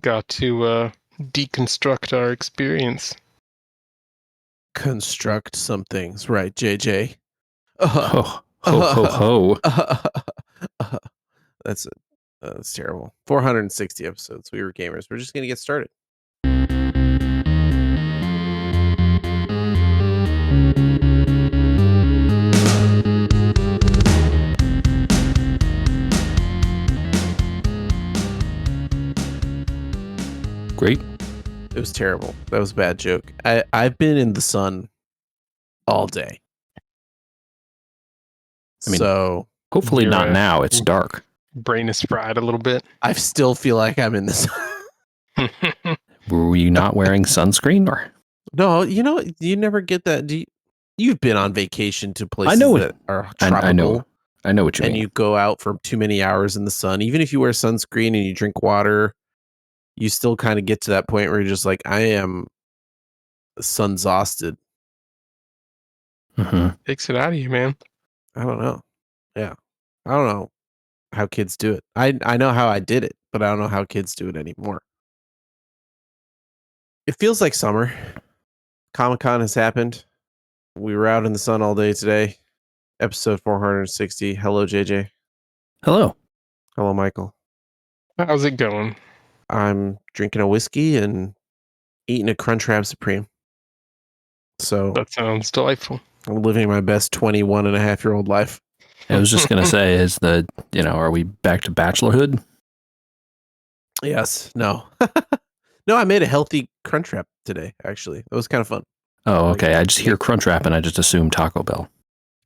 Got to deconstruct our experience. Construct some things, right, JJ? Uh, Ho, ho, ho, ho. That's terrible. 460 episodes. We were gamers. We're just gonna get started. Great. It was terrible. That was a bad joke. I've been in the sun all day. I mean, So hopefully Your, not now. It's dark. brain is fried a little bit. I still feel like I'm in the sun. Were you not wearing sunscreen? Or No, you never get that. You've been on vacation to places know it. that are tropical. I know what you and mean. you go out for too many hours in the sun. Even if you wear sunscreen and you drink water, you still kind of get to that point where you're just like, I am sun-exhausted. Mhm. Takes it out of you, man. I don't know. Yeah. I don't know how kids do it. I know how I did it, but I don't know how kids do it anymore. It feels like summer. Comic-Con has happened. We were out in the sun all day today. Episode 460. Hello, JJ. Hello. Hello, Michael. How's it going? I'm drinking a whiskey and eating a Crunchwrap Supreme. So That sounds delightful. I'm living my best 21 and a half year old life. I was just going to say, are we back to bachelorhood? Yes. No. No, I made a healthy Crunchwrap today, actually. It was kind of fun. Oh, okay. I just hear Crunchwrap and I just assume Taco Bell.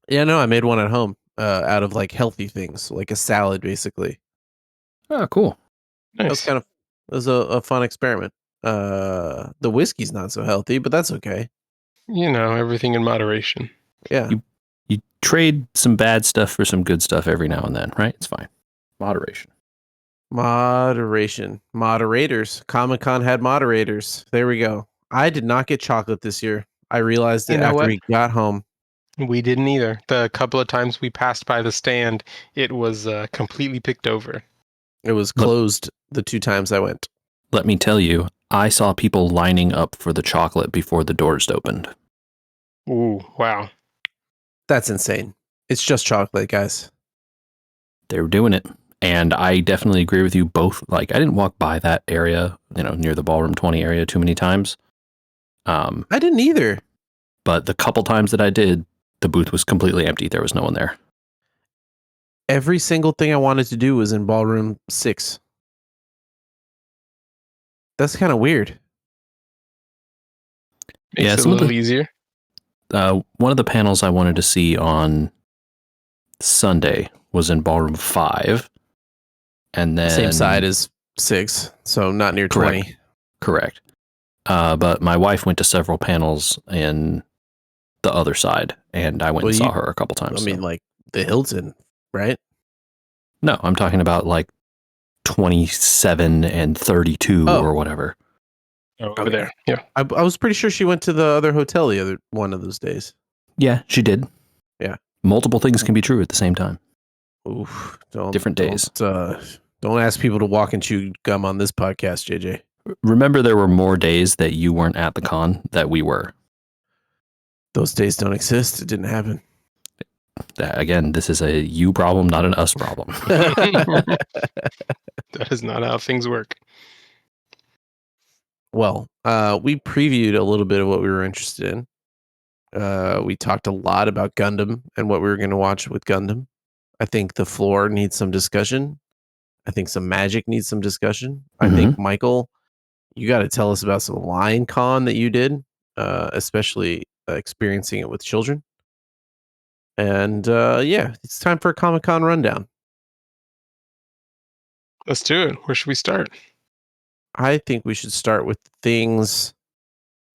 Yeah, no, I made one at home out of like healthy things, like a salad, basically. Oh, cool. It was Nice. it was a fun experiment. The whiskey's not so healthy, but that's okay. Everything in moderation. Yeah. You trade some bad stuff for some good stuff every now and then, right? It's fine. Moderation. Moderation. Moderators. Comic-Con had moderators. There we go. I did not get chocolate this year. I realized it You know after what? we got home. We didn't either. The couple of times we passed by the stand, it was completely picked over. It was closed the 2 times I went. Let me tell you, I saw people lining up for the chocolate before the doors opened. Ooh, wow. That's insane. It's just chocolate, guys. They were doing it. And I definitely agree with you both. Like, I didn't walk by that area, near the Ballroom 20 area too many times. I didn't either. But the couple times that I did, the booth was completely empty. There was no one there. Every single thing I wanted to do was in Ballroom 6. That's kind of weird. Makes it a little easier. One of the panels I wanted to see on Sunday was in Ballroom 5. And then Same side as 6, so not near 20. Correct. But my wife went to several panels in the other side, and I went and saw her a couple times. I mean, like the Hilton, right? No, I'm talking about like 27 and 32 or whatever. Oh, over there. Yeah. I was pretty sure she went to the other hotel the other one of those days. Yeah, she did. Yeah. Multiple things can be true at the same time. Oof. Different days. Don't ask people to walk and chew gum on this podcast, JJ. Remember, there were more days that you weren't at the con that we were. Those days don't exist. It didn't happen. Again, this is a you problem, not an us problem. That is not how things work. Well, we previewed a little bit of what we were interested in. We talked a lot about Gundam and what we were going to watch with Gundam. I think the floor needs some discussion. I think some magic needs some discussion. I think, Michael, you got to tell us about some Lion Con that you did, especially experiencing it with children. And it's time for a Comic-Con rundown. Let's do it. Where should we start? I think we should start with things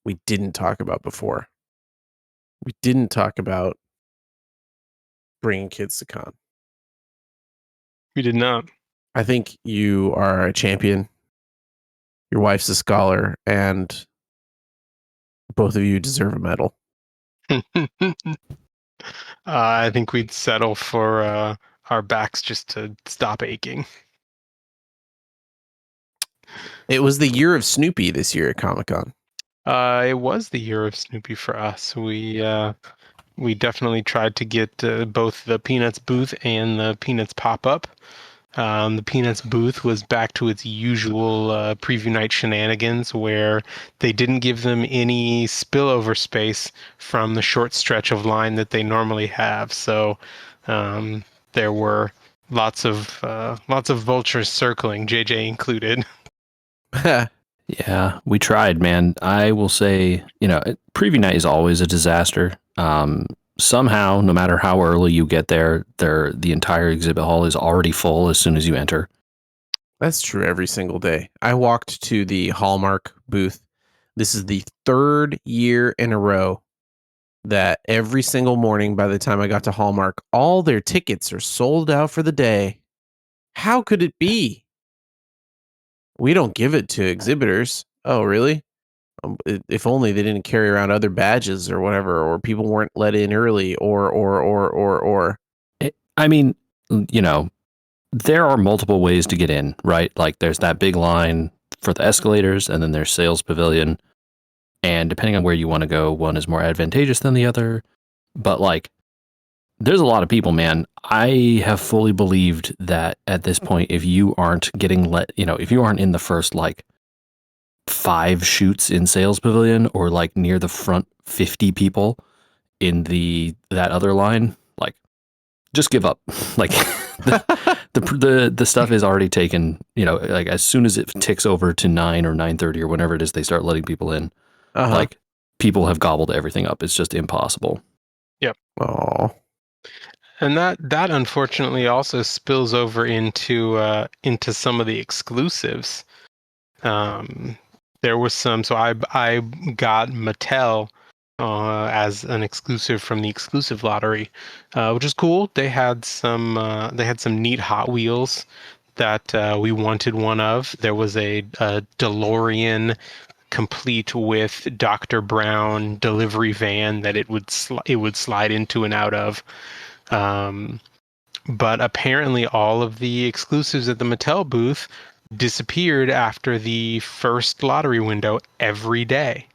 we didn't talk about before. We didn't talk about bringing kids to con. We did not. I think you are a champion. Your wife's a scholar, and both of you deserve a medal. I think we'd settle for our backs just to stop aching. It was the year of Snoopy this year at Comic-Con. It was the year of Snoopy for us. We definitely tried to get both the Peanuts booth and the Peanuts pop-up. The Peanuts booth was back to its usual preview night shenanigans, where they didn't give them any spillover space from the short stretch of line that they normally have. So there were lots of vultures circling, JJ included. Yeah, we tried, man. I will say, preview night is always a disaster. Somehow, no matter how early you get there, the entire exhibit hall is already full as soon as you enter. That's true every single day. I walked to the Hallmark booth. This is the third year in a row that every single morning by the time I got to Hallmark, all their tickets are sold out for the day. How could it be? We don't give it to exhibitors. Oh, really? If only they didn't carry around other badges or whatever, or people weren't let in early, or. I mean, there are multiple ways to get in, right? Like there's that big line for the escalators, and then there's sales pavilion. And depending on where you want to go, one is more advantageous than the other. But like, there's a lot of people, man. I have fully believed that at this point, if you aren't if you aren't in the first like 5 shoots in sales pavilion, or like near the front 50 people in that other line, like just give up. Like the stuff is already taken, like as soon as it ticks over to 9 or 9:30 or whenever it is they start letting people in, like people have gobbled everything up. It's just impossible. Yep. Oh. And that unfortunately also spills over into some of the exclusives. There was some, so I got Mattel as an exclusive from the exclusive lottery, which is cool. They had some neat Hot Wheels that we wanted one of. There was a DeLorean complete with Dr. Brown delivery van that it would slide into and out of. But apparently all of the exclusives at the Mattel booth disappeared after the first lottery window every day.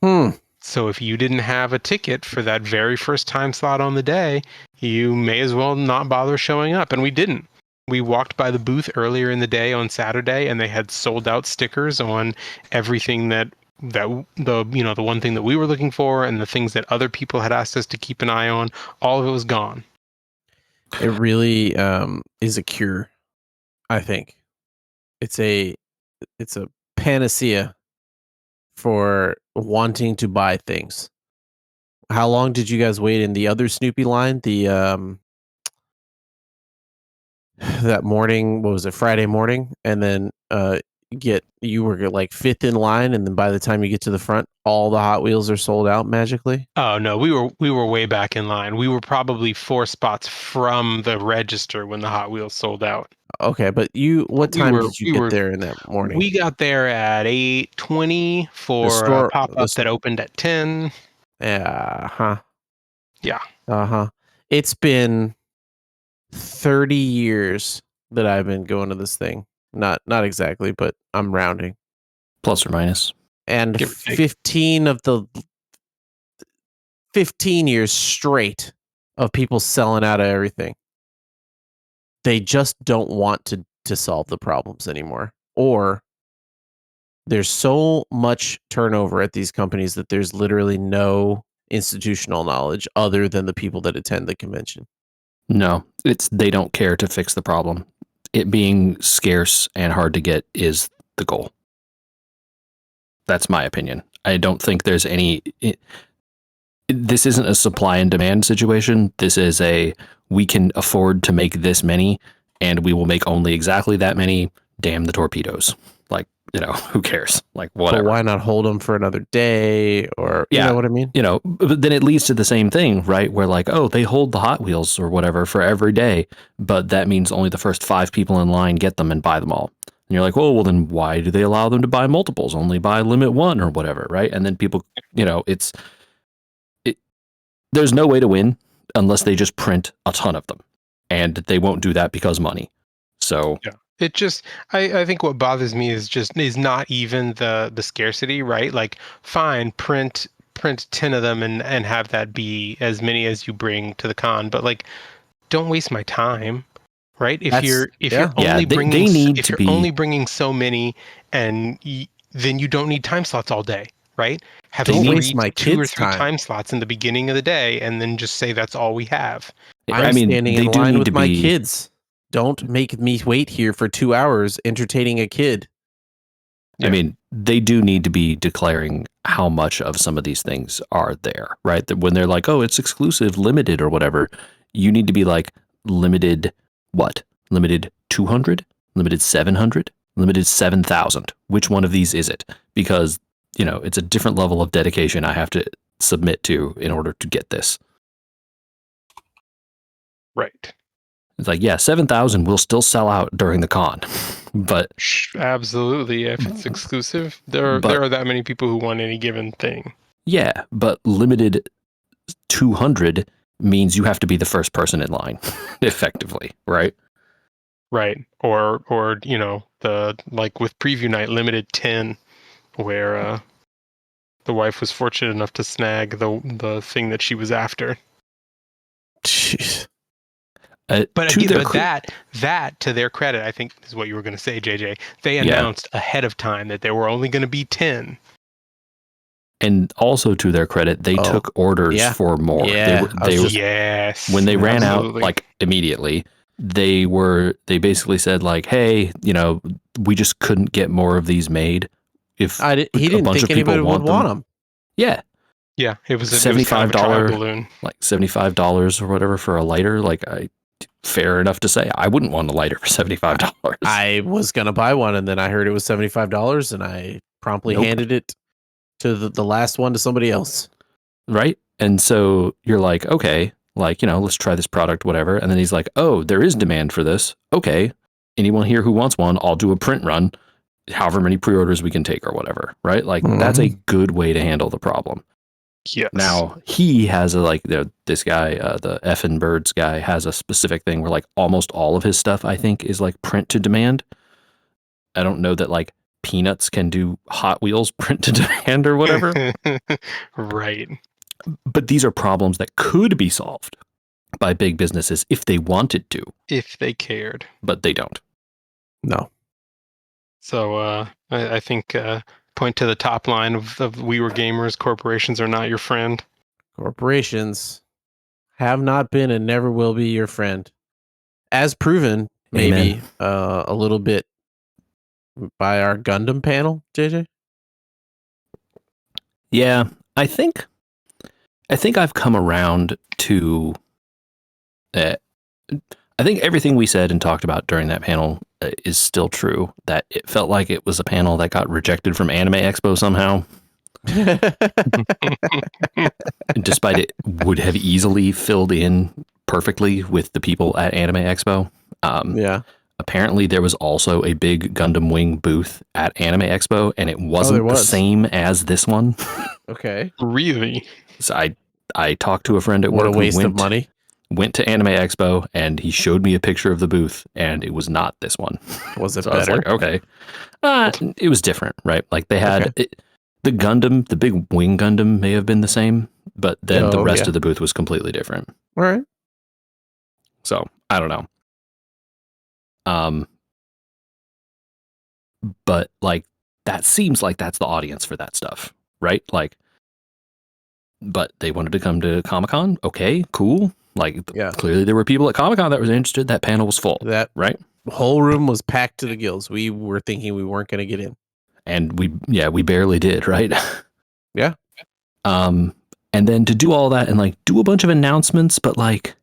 So if you didn't have a ticket for that very first time slot on the day, you may as well not bother showing up. And we didn't. We walked by the booth earlier in the day on Saturday, and they had sold out stickers on everything that the one thing that we were looking for, and the things that other people had asked us to keep an eye on. All of it was gone. It really is a cure, I think. It's a panacea for wanting to buy things. How long did you guys wait in the other Snoopy line? The that morning, what was it, Friday morning? And then you were like 5th in line, and then by the time you get to the front, all the Hot Wheels are sold out magically? Oh no, we were way back in line. We were probably 4 spots from the register when the Hot Wheels sold out. Okay, but what time did you get there in that morning? We got there at 8:20 for a pop-up that opened at 10. Yeah, Yeah. It's been 30 years that I've been going to this thing. Not exactly, but I'm rounding. Plus or minus. And 15 of the 15 years straight of people selling out of everything. They just don't want to solve the problems anymore. Or there's so much turnover at these companies that there's literally no institutional knowledge other than the people that attend the convention. No, they don't care to fix the problem. It being scarce and hard to get is the goal. That's my opinion. I don't think there's this isn't a supply and demand situation. This is we can afford to make this many, and we will make only exactly that many. Damn the torpedoes. Like, who cares? Like, whatever. But why not hold them for another day? Or, you know what I mean? But then it leads to the same thing, right? Where like, oh, they hold the Hot Wheels or whatever for every day, but that means only the first 5 people in line get them and buy them all. And you're like, well, then why do they allow them to buy multiples? Only buy limit 1 or whatever, right? And then people, there's no way to win unless they just print a ton of them, and they won't do that because money. So It just, I think what bothers me is not even the scarcity, right? Like, fine, print 10 of them and have that be as many as you bring to the con, but like, don't waste my time, right? If you're Yeah, only bringing they need if to you're only be bringing so many, then you don't need time slots all day, right? Have they Don't need waste three, my two or kids' three time. time slots in the beginning of the day, and then just say that's all we have. I'm standing in they do line need with to my be kids. Don't make me wait here for 2 hours entertaining a kid. I Yeah. mean, they do need to be declaring how much of some of these things are there, right? That when they're like, oh, it's exclusive, limited, or whatever, you need to be like, limited what? Limited 200? Limited 700? Limited 7,000? Which one of these is it? Because, it's a different level of dedication I have to submit to in order to get this. Right. It's like, yeah, 7,000 will still sell out during the con, but Absolutely. If it's exclusive, there but are that many people who want any given thing. yeah, but limited 200 means you have to be the first person in line, effectively, right? Right. Or the like with preview night limited 10 where the wife was fortunate enough to snag the thing that she was after. Jeez. But To again, their that to their credit, I think is what you were going to say, JJ. They yeah, announced ahead of time that there were only going to be 10. and also to their credit, they Oh, took orders yeah. for more. Yeah, I was just- Yes. When they ran out Absolutely. like immediately, they basically said like, hey, we just couldn't get more of these made. If he a didn't bunch think of people anybody would want them. yeah, Yeah, it was kind of a trial $75 balloon. like $75 or whatever for a lighter. Like, fair enough to say, I wouldn't want a lighter for $75. I was gonna buy one, and then I heard it was $75, and I promptly Nope. handed it to the last one to somebody else. Right. And so you're like, okay, like, let's try this product, whatever. And then he's like, oh, there is demand for this. Okay. Anyone here who wants one, I'll do a print run, however many pre-orders we can take or whatever. Right. Like, that's a good way to handle the problem. Yes. Now, he has this guy, the effin' birds guy, has a specific thing where like almost all of his stuff, I think, is like print to demand. I don't know that like Peanuts can do Hot Wheels print to demand or whatever. Right. But these are problems that could be solved by big businesses if they wanted to, If they cared. but they don't. No. So I think point to the top line of We Were Gamers, corporations are not your friend. Corporations have not been and never will be your friend. As proven, maybe a little bit by our Gundam panel, JJ. Yeah, I think I've come around to. I think everything we said and talked about during that panel is still true. That it felt like it was a panel that got rejected from Anime Expo somehow, despite it would have easily filled in perfectly with the people at Anime Expo. Yeah. Apparently, there was also a big Gundam Wing booth at Anime Expo, and it wasn't the same as this one. Okay. Really? So I talked to a friend at What work a waste who of money. went to Anime Expo, and he showed me a picture of the booth, and it was not this one. Was it So better? I was like, okay. It was different, right? Like they had the Gundam, the big Wing Gundam may have been the same, but then the rest of the booth was completely different. All right. So I don't know. But like that seems like that's the audience for that stuff, right? Like, but they wanted to come to Comic-Con. Okay, cool. Like, clearly there were people at Comic-Con that was interested. That panel was full. That right? The whole room was packed to the gills. We were thinking we weren't going to get in, and we barely did, right? Yeah. And then to do all that and like do a bunch of announcements, but like,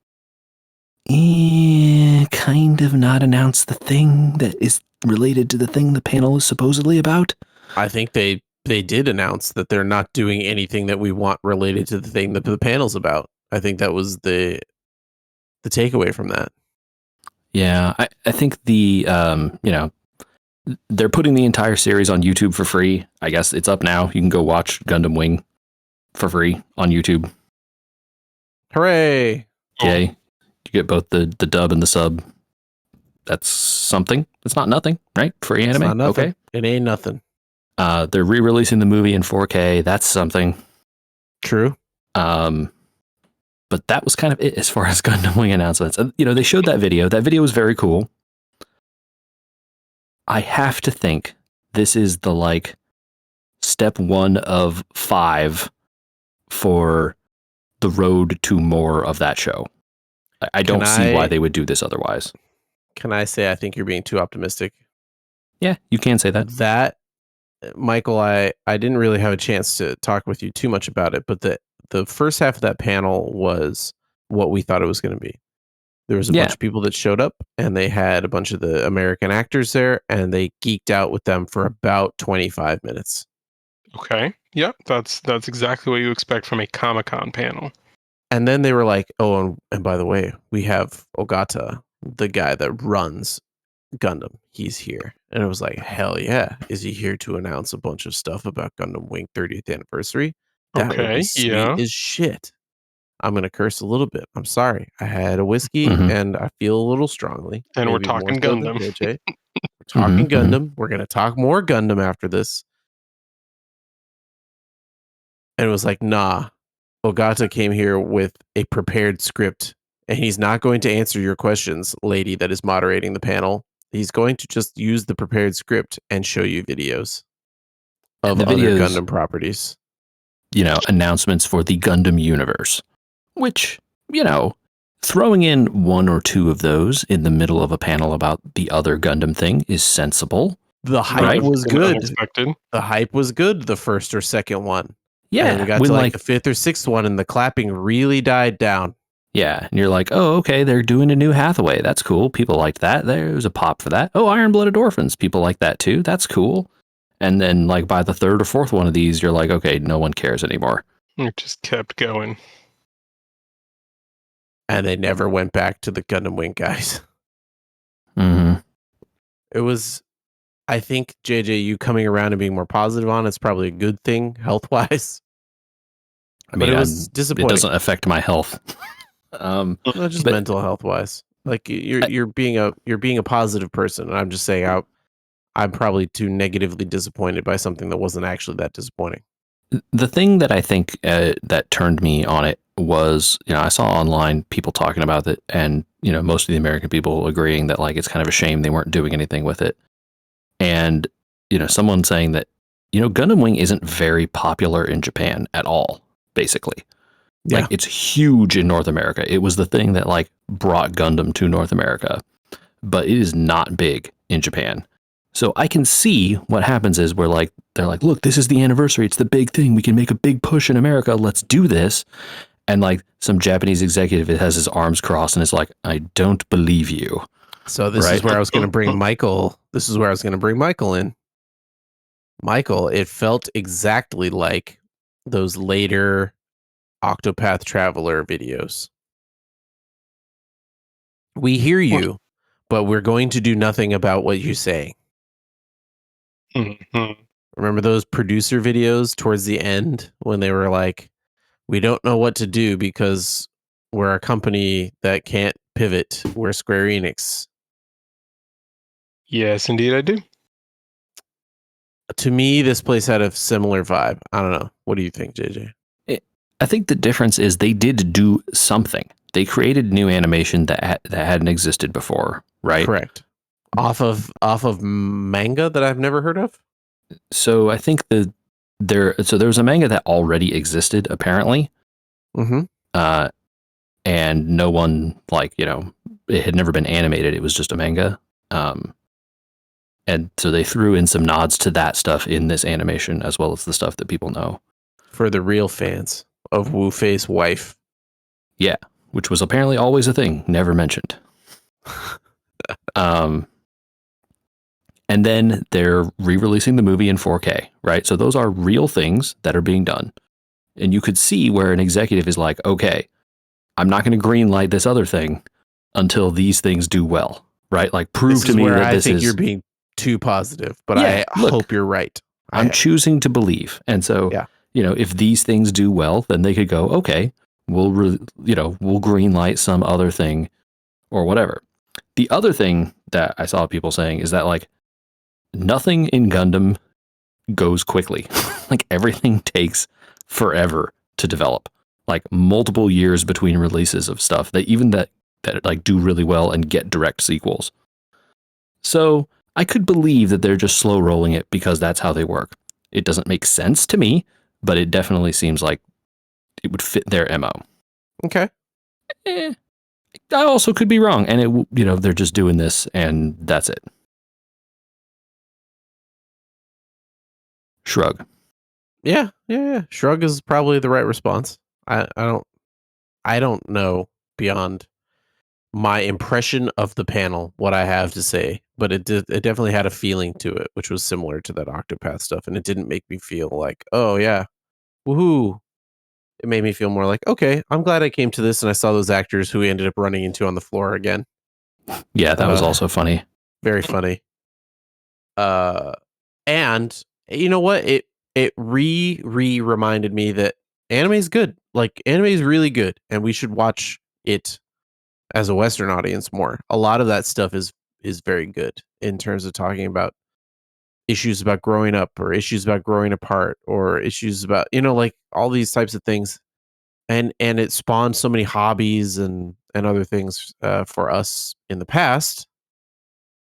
kind of not announce the thing that is related to the thing the panel is supposedly about. I think they did announce that they're not doing anything that we want related to the thing that the panel's about. I think that was the takeaway from that. Yeah, I think the they're putting the entire series on YouTube for free. I guess it's up now. You can go watch Gundam Wing for free on YouTube. Hooray! Yay. You get both the dub and the sub. That's something. It's not nothing, right? For It's anime, not nothing. okay. It ain't nothing. They're re-releasing the movie in 4K. That's something. True. But that was kind of it as far as Gundam Wing announcements. And, they showed that video. That video was very cool. I have to think this is the step 1 of 5 for the road to more of that show. I don't see why they would do this otherwise. Can I say I think you're being too optimistic? Yeah, you can say that. That, Michael, I didn't really have a chance to talk with you too much about it, but the first half of that panel was what we thought it was going to be. There was a bunch of people that showed up, and they had a bunch of the American actors there, and they geeked out with them for about 25 minutes. Okay. Yep. That's exactly what you expect from a Comic-Con panel. And then they were like, oh, and by the way, we have Ogata, the guy that runs Gundam. He's here. And it was like, hell yeah. Is he here to announce a bunch of stuff about Gundam Wing 30th anniversary? That would be sweet as shit. I'm going to curse a little bit. I'm sorry. I had a whiskey and I feel a little strongly. And we're talking Gundam. JJ. We're talking Gundam. We're going to talk more Gundam after this. And it was like, nah. Ogata came here with a prepared script, and he's not going to answer your questions, lady that is moderating the panel. He's going to just use the prepared script and show you videos of other Gundam properties. Announcements for the Gundam universe, which, throwing in 1 or 2 of those in the middle of a panel about the other Gundam thing is sensible. The hype was good. The hype was good, the first or second one. Yeah. And we got to the 5th or 6th one, and the clapping really died down. Yeah. And you're like, oh, okay, they're doing a new Hathaway. That's cool. People liked that. There's a pop for that. Oh, Iron-Blooded Orphans. People like that too. That's cool. And then by the 3rd or 4th one of these, you're like, okay, no one cares anymore. It just kept going. And they never went back to the Gundam Wing guys. Mm-hmm. It was, I think, JJ, you coming around and being more positive on it's probably a good thing health-wise. I mean, but it was disappointing. It doesn't affect my health. Not just mental health-wise. Like you're being a positive person, and I'm just saying I'm probably too negatively disappointed by something that wasn't actually that disappointing. The thing that I think that turned me on it was, I saw online people talking about it, and most of the American people agreeing that it's kind of a shame they weren't doing anything with it, and someone saying that Gundam Wing isn't very popular in Japan at all, basically. Yeah. It's huge in North America. It was the thing that brought Gundam to North America, but it is not big in Japan. So I can see what happens is where they're like, look, this is the anniversary. It's the big thing. We can make a big push in America. Let's do this. And some Japanese executive has his arms crossed and is like, I don't believe you. So this is where I was going to bring Michael. This is where I was going to bring Michael in. Michael, it felt exactly like those later Octopath Traveler videos. We hear you, but we're going to do nothing about what you say. Mm-hmm. Remember those producer videos towards the end when they were like, we don't know what to do because we're a company that can't pivot. We're Square Enix. Yes, indeed I do. To me, this place had a similar vibe. I don't know. What do you think, JJ? I think the difference is they did do something. They created new animation that hadn't existed before, right? Correct. Off of manga that I've never heard of. So I think there was a manga that already existed apparently. Mm-hmm. And no one it had never been animated. It was just a manga. And so they threw in some nods to that stuff in this animation as well as the stuff that people know. For the real fans of Wu Fei's wife. Yeah, which was apparently always a thing, never mentioned. And then they're re-releasing the movie in 4K, right? So those are real things that are being done. And you could see where an executive is like, okay, I'm not going to green light this other thing until these things do well, right? Prove to me that this is... I think you're being too positive, but I hope you're right. I'm choosing to believe. And so, if these things do well, then they could go, okay, we'll green light some other thing or whatever. The other thing that I saw people saying is that like nothing in Gundam goes quickly. Like everything takes forever to develop. Like multiple years between releases of stuff that like do really well and get direct sequels. So I could believe that they're just slow rolling it because that's how they work. It doesn't make sense to me, but it definitely seems like it would fit their MO. Okay. I also could be wrong, and they're just doing this, and that's it. Shrug. Yeah. Shrug is probably the right response. I don't know beyond my impression of the panel what I have to say, but it definitely had a feeling to it, which was similar to that Octopath stuff, and it didn't make me feel like, oh yeah, woohoo. It made me feel more like, okay, I'm glad I came to this and I saw those actors who we ended up running into on the floor again. Yeah, that was also funny. Very funny. And you know what? It reminded me that anime is good. Like anime is really good, and we should watch it as a Western audience more. A lot of that stuff is very good in terms of talking about issues about growing up or issues about growing apart or issues about, like all these types of things. And it spawned so many hobbies and other things for us in the past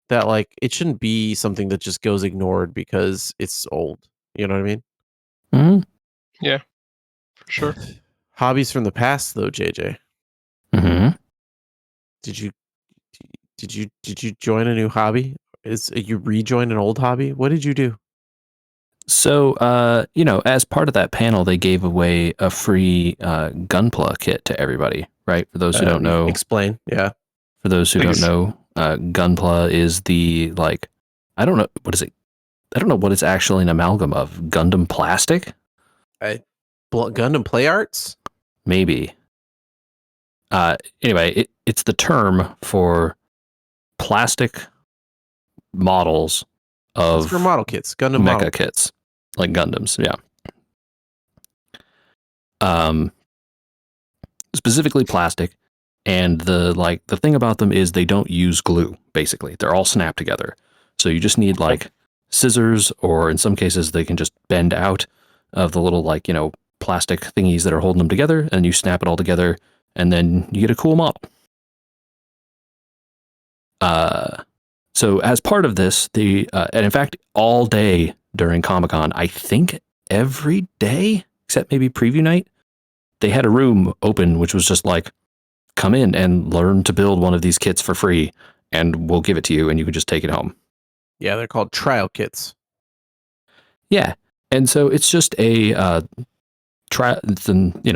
that like it shouldn't be something that just goes ignored because it's old. You know what I mean? Mm-hmm. Yeah, for sure. Hobbies from the past, though, JJ. Mm-hmm. Did you join a new hobby? You rejoin an old hobby? What did you do? So, as part of that panel, they gave away a free Gunpla kit to everybody, right? For those who don't know, explain. Yeah. For those who don't know, Gunpla is the I don't know what is it. I don't know what it's actually an amalgam of. Gundam plastic, Gundam play arts, maybe. Anyway, it's the term for plastic models of for model kits, Gundam mecha model kits, like Gundams. Yeah. Specifically plastic, and the thing about them is they don't use glue. Basically, they're all snapped together. So you just need scissors, or in some cases they can just bend out of the little plastic thingies that are holding them together, and you snap it all together, and then you get a cool model. So as part of this, and in fact, all day during Comic-Con, I think every day except maybe preview night, they had a room open, which was just come in and learn to build one of these kits for free, and we'll give it to you, and you can just take it home. Yeah, they're called trial kits. Yeah, and so it's just a trial.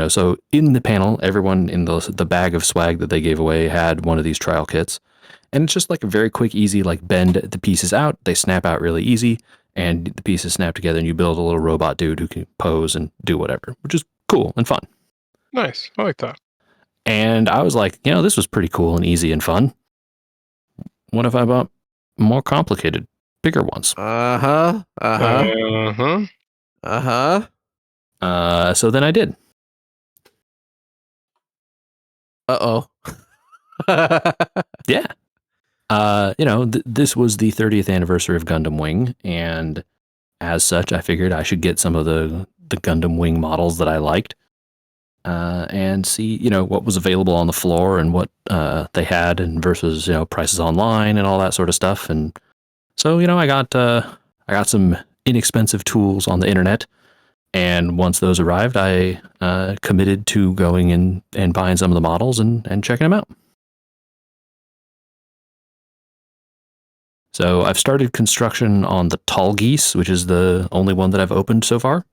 So in the panel, everyone in the bag of swag that they gave away had one of these trial kits. And it's just a very quick, easy, bend the pieces out. They snap out really easy, and the pieces snap together, and you build a little robot dude who can pose and do whatever, which is cool and fun. Nice. I like that. And I was like, this was pretty cool and easy and fun. What if I bought more complicated, bigger ones? So then I did. Yeah. This was the 30th anniversary of Gundam Wing, and as such, I figured I should get some of the Gundam Wing models that I liked, and see, what was available on the floor and what they had, and versus prices online and all that sort of stuff. And so I got some inexpensive tools on the internet, and once those arrived, I committed to going in and buying some of the models and checking them out. So I've started construction on the Tall Geese, which is the only one that I've opened so far.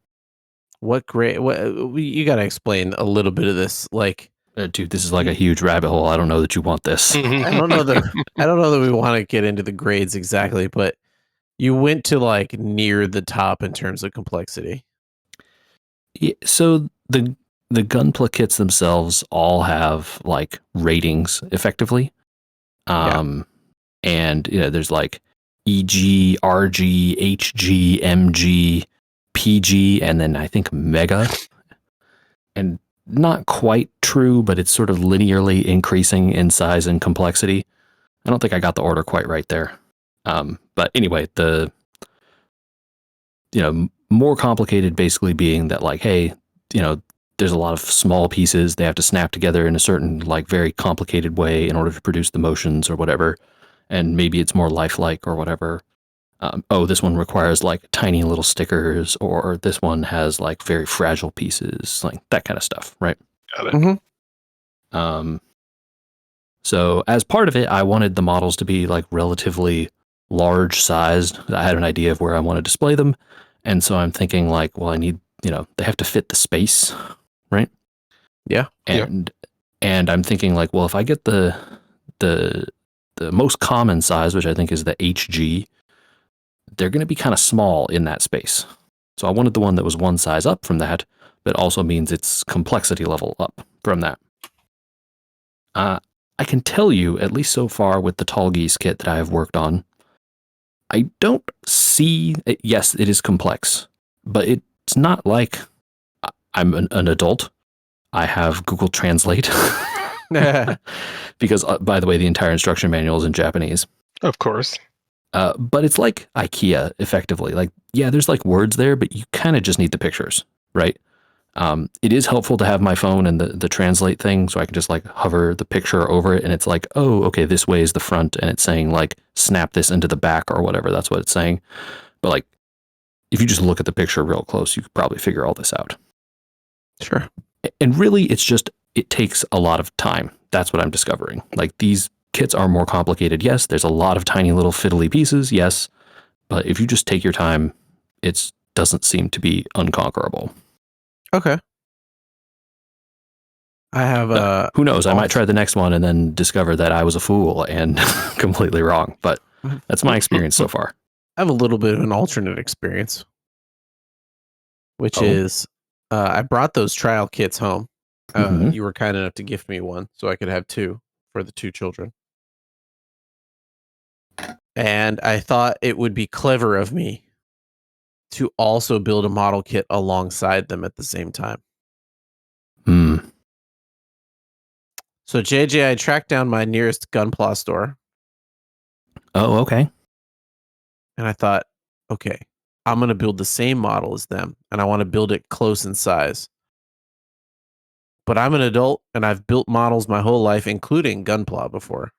What great! You got to explain a little bit of this, dude. This is a huge rabbit hole. I don't know that you want this. I don't know that we want to get into the grades exactly, but you went to near the top in terms of complexity. Yeah, so the Gunpla kits themselves all have ratings effectively. And there's EG, RG, HG, MG, PG, and then I think Mega. And not quite true, but it's sort of linearly increasing in size and complexity. I don't think I got the order quite right there. But anyway, more complicated basically being that like, hey, there's a lot of small pieces. They have to snap together in a certain like very complicated way in order to produce the motions or whatever. And maybe it's more lifelike or whatever. This one requires like tiny little stickers, or this one has like very fragile pieces, like that kind of stuff, right? Got it. Mm-hmm. So as part of it, I wanted the models to be like relatively large sized. I had an idea of where I want to display them. And so I'm thinking like, well, I need, they have to fit the space, right? Yeah. And I'm thinking like, well, if I get the most common size, which I think is the HG, they're going to be kind of small in that space. So I wanted the one that was one size up from that, but also means its complexity level up from that. I can tell you, at least so far with the Tall Geese kit that I have worked on, I don't see, yes, it is complex, but it's not like I'm an adult. I have Google Translate. Because, by the way, the entire instruction manual is in Japanese. Of course. But it's like IKEA, effectively. Like, yeah, there's like words there, but you kind of just need the pictures, right? It is helpful to have my phone and the translate thing, so I can just like hover the picture over it, and it's like, oh, okay, this way is the front, and it's saying like snap this into the back or whatever. That's what it's saying. But like, if you just look at the picture real close, you could probably figure all this out. Sure. And really, it takes a lot of time. That's what I'm discovering. Like, these kits are more complicated. Yes, there's a lot of tiny little fiddly pieces. Yes, but if you just take your time, it doesn't seem to be unconquerable. Okay. I have who knows? I might try the next one and then discover that I was a fool and completely wrong. But that's my experience so far. I have a little bit of an alternate experience, which is I brought those trial kits home. You were kind enough to gift me one, so I could have two for the two children. And I thought it would be clever of me to also build a model kit alongside them at the same time. So JJ, I tracked down my nearest Gunpla store. Oh, okay. And I thought, okay, I'm going to build the same model as them, and I want to build it close in size. But I'm an adult, and I've built models my whole life, including Gunpla before.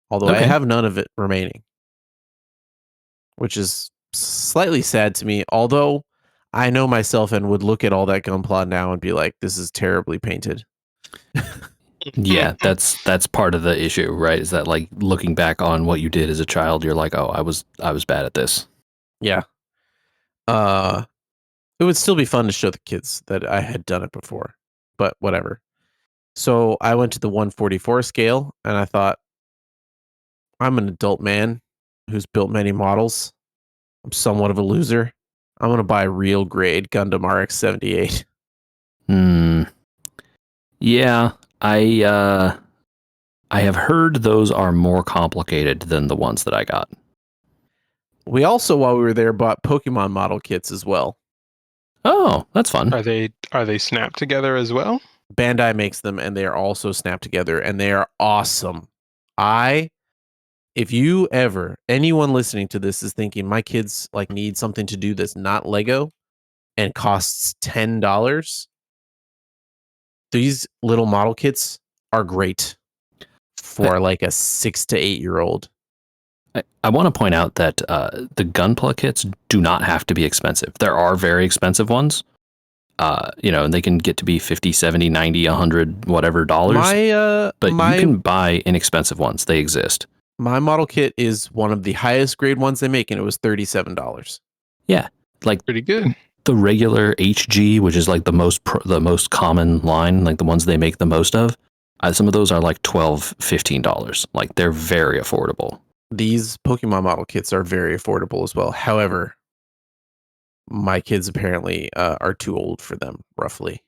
Although I have none of it remaining, which is slightly sad to me. Although I know myself and would look at all that Gunpla now and be like, this is terribly painted. Yeah, that's part of the issue, right? Is that like looking back on what you did as a child, you're like, oh, I was bad at this. Yeah. It would still be fun to show the kids that I had done it before, but whatever. So I went to the 144 scale, and I thought, I'm an adult man who's built many models. I'm somewhat of a loser. I'm going to buy real grade Gundam RX-78. Yeah, I have heard those are more complicated than the ones that I got. We also, while we were there, bought Pokemon model kits as well. Oh, that's fun. Are they snapped together as well? Bandai makes them, and they are also snapped together, and they are awesome. If anyone listening to this is thinking my kids like need something to do that's not Lego and costs $10, these little model kits are great for like a 6 to 8 year old. I want to point out that the Gunpla kits do not have to be expensive. There are very expensive ones, and they can get to be $50, $70, $90, $100, whatever dollars. But you can buy inexpensive ones. They exist. My model kit is one of the highest grade ones they make, and it was $37. Yeah, like pretty good. The regular HG, which is like the most common line, like the ones they make the most of. Some of those are like $12, $15. Like, they're very affordable. These Pokemon model kits are very affordable as well. However, my kids apparently are too old for them, roughly.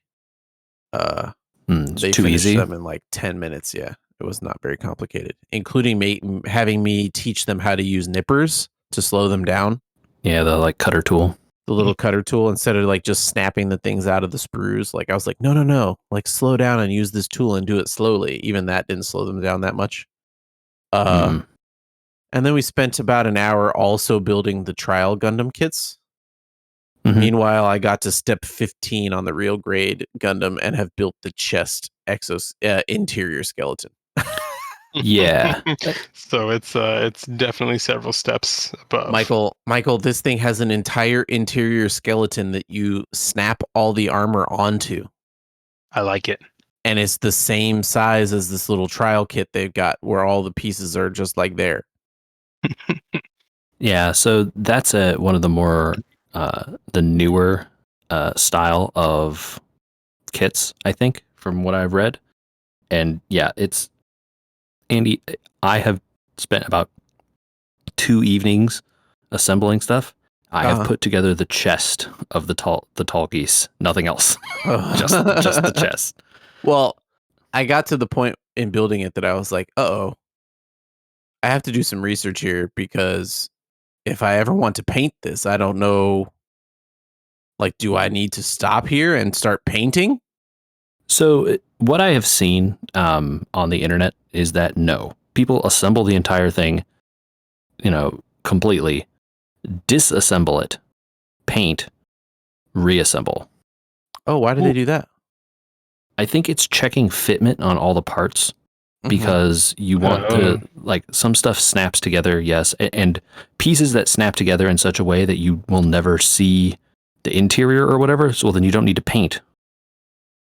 They too finished easy. them in like 10 minutes. Yeah, it was not very complicated, including having me teach them how to use nippers to slow them down. Yeah, the like cutter tool. The little cutter tool, instead of like just snapping the things out of the sprues. Like, I was like, no, like slow down and use this tool and do it slowly. Even that didn't slow them down that much. Mm. And then we spent about an hour also building the trial Gundam kits. Mhm. Meanwhile, I got to step 15 on the real grade Gundam and have built the chest interior skeleton. Yeah. So it's definitely several steps above. Michael, this thing has an entire interior skeleton that you snap all the armor onto. I like it. And it's the same size as this little trial kit they've got where all the pieces are just like there. Yeah, so that's one of the more the newer style of kits, I think, from what I've read. And yeah, it's Andy. I have spent about 2 evenings assembling stuff. I have put together the chest of the tall geese. Nothing else. just the chest. Well, I got to the point in building it that I was like, I have to do some research here because if I ever want to paint this, I don't know. Like, do I need to stop here and start painting? So what I have seen on the internet is that no, people assemble the entire thing, completely, disassemble it, paint, reassemble. Oh, why did they do that? I think it's checking fitment on all the parts because you want to, like, some stuff snaps together, yes, and pieces that snap together in such a way that you will never see the interior or whatever, so then you don't need to paint.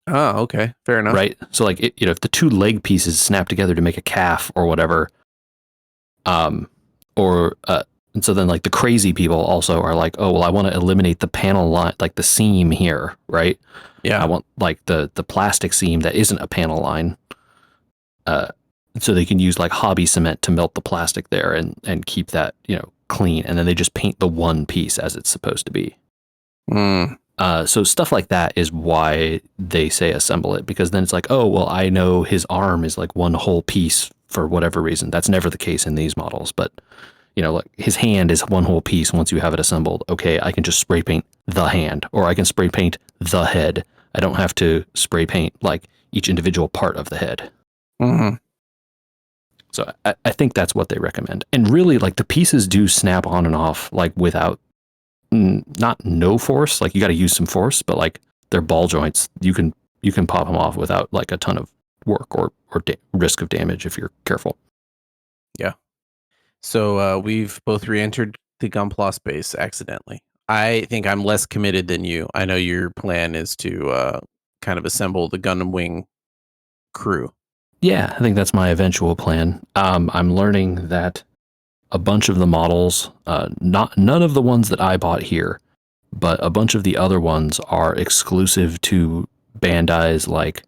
Oh, okay. Fair enough. Right? So, like, if the two leg pieces snap together to make a calf or whatever, and so then, like, the crazy people also are like, oh, well, I want to eliminate the panel line, like the seam here, right? Yeah. I want, like, the plastic seam that isn't a panel line, so they can use, like, hobby cement to melt the plastic there and keep that, clean. And then they just paint the one piece as it's supposed to be. So stuff like that is why they say assemble it, because then it's like, oh, well, I know his arm is like one whole piece for whatever reason. That's never the case in these models, but like his hand is one whole piece once you have it assembled. Okay, I can just spray paint the hand, or I can spray paint the head. I don't have to spray paint like each individual part of the head. So I think that's what they recommend. And really, like, the pieces do snap on and off, like, without not no force. Like, you got to use some force, but like they're ball joints. You can pop them off without like a ton of work or risk of damage if you're careful. Yeah. So we've both re-entered the Gunpla space accidentally. I think I'm less committed than you. I know your plan is to kind of assemble the Gundam Wing crew. Yeah, I think that's my eventual plan. I'm learning that a bunch of the models, none of the ones that I bought here, but a bunch of the other ones are exclusive to Bandai's like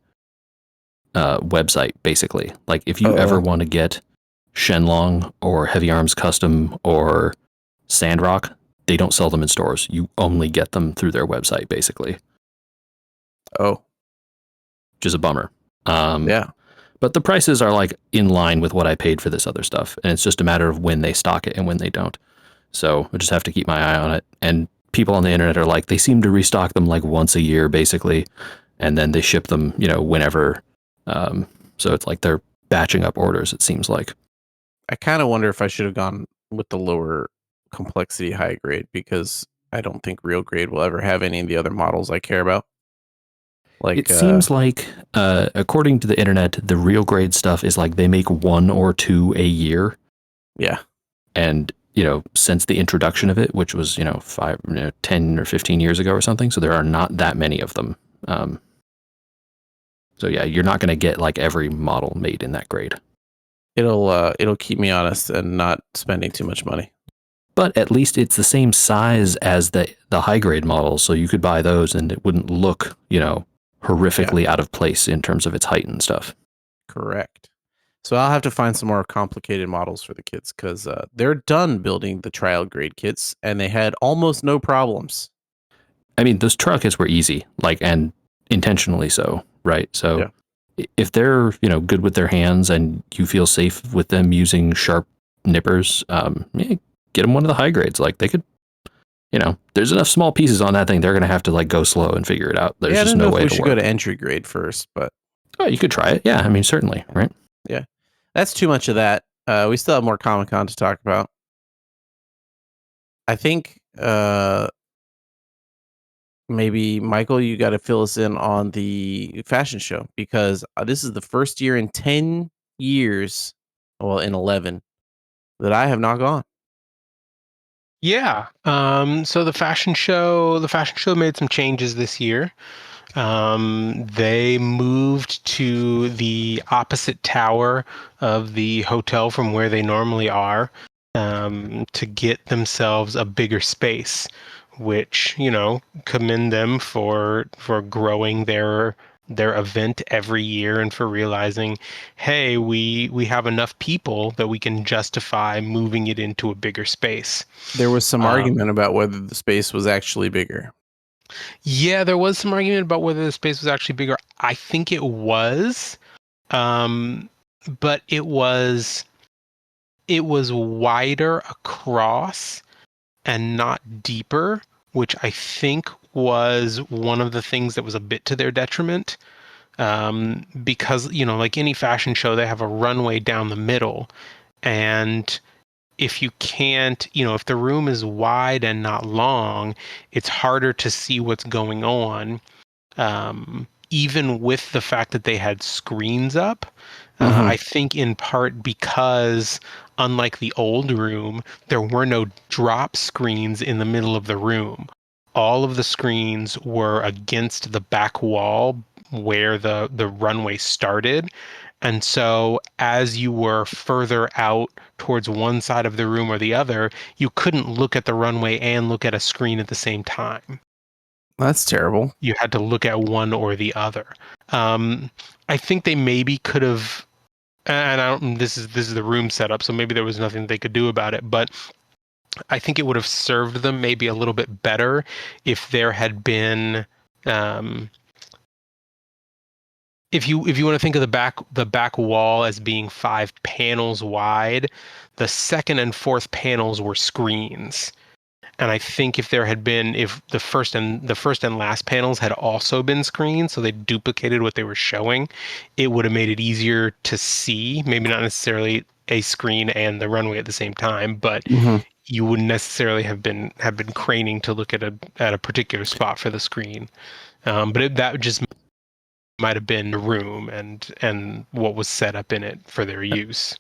website, basically. Like, if you ever want to get Shenlong or Heavy Arms Custom or Sandrock, they don't sell them in stores. You only get them through their website, basically. Oh, which is a bummer. Yeah. But the prices are like in line with what I paid for this other stuff. And it's just a matter of when they stock it and when they don't. So I just have to keep my eye on it. And people on the internet are like, they seem to restock them like once a year, basically. And then they ship them, whenever. So it's like they're batching up orders, it seems like. I kind of wonder if I should have gone with the lower complexity high grade, because I don't think real grade will ever have any of the other models I care about. Like, it seems like, according to the internet, the real grade stuff is like they make 1 or 2 a year. Yeah. And, since the introduction of it, which was, 10 or 15 years ago or something, so there are not that many of them. So yeah, you're not going to get like every model made in that grade. It'll keep me honest and not spending too much money. But at least it's the same size as the high grade models, so you could buy those and it wouldn't look, horrifically out of place in terms of its height and stuff. Correct. So I'll have to find some more complicated models for the kids, because they're done building the trial grade kits and they had almost no problems. I mean, those trial kits were easy, like, and intentionally so, right? So if they're, good with their hands and you feel safe with them using sharp nippers, get them one of the high grades. Like, they could, there's enough small pieces on that thing. They're going to have to like go slow and figure it out. There's just no way to work. We should go to entry grade first, but you could try it. Yeah. I mean, certainly. Right. Yeah. That's too much of that. We still have more Comic-Con to talk about. I think maybe Michael, you got to fill us in on the fashion show because this is the first year in 10 years, well, in 11, that I have not gone. Yeah. So the fashion show made some changes this year. They moved to the opposite tower of the hotel from where they normally are, to get themselves a bigger space, which, commend them for growing their event every year and for realizing, hey, we have enough people that we can justify moving it into a bigger space. There was some Um, argument about whether the space was actually bigger. Yeah, there was some argument about whether the space was actually bigger. I think it was, um, but it was wider across and not deeper, which I think was one of the things that was a bit to their detriment. Because like any fashion show, they have a runway down the middle, and if you can't, if the room is wide and not long, it's harder to see what's going on, even with the fact that they had screens up. I think in part because, unlike the old room, there were no drop screens in the middle of the room. All of the screens were against the back wall where the runway started. And so, as you were further out towards one side of the room or the other, you couldn't look at the runway and look at a screen at the same time. That's terrible. You had to look at one or the other. I think they maybe could have, and I don't. This is the room setup, so maybe there was nothing they could do about it. But I think it would have served them maybe a little bit better if there had been. Um, if you want to think of the back wall as being 5 panels wide, the second and fourth panels were screens. And I think if the first and last panels had also been screened, so they duplicated what they were showing, it would have made it easier to see. Maybe not necessarily a screen and the runway at the same time, but you wouldn't necessarily have been craning to look at a particular spot for the screen. But that just might have been the room and what was set up in it for their use.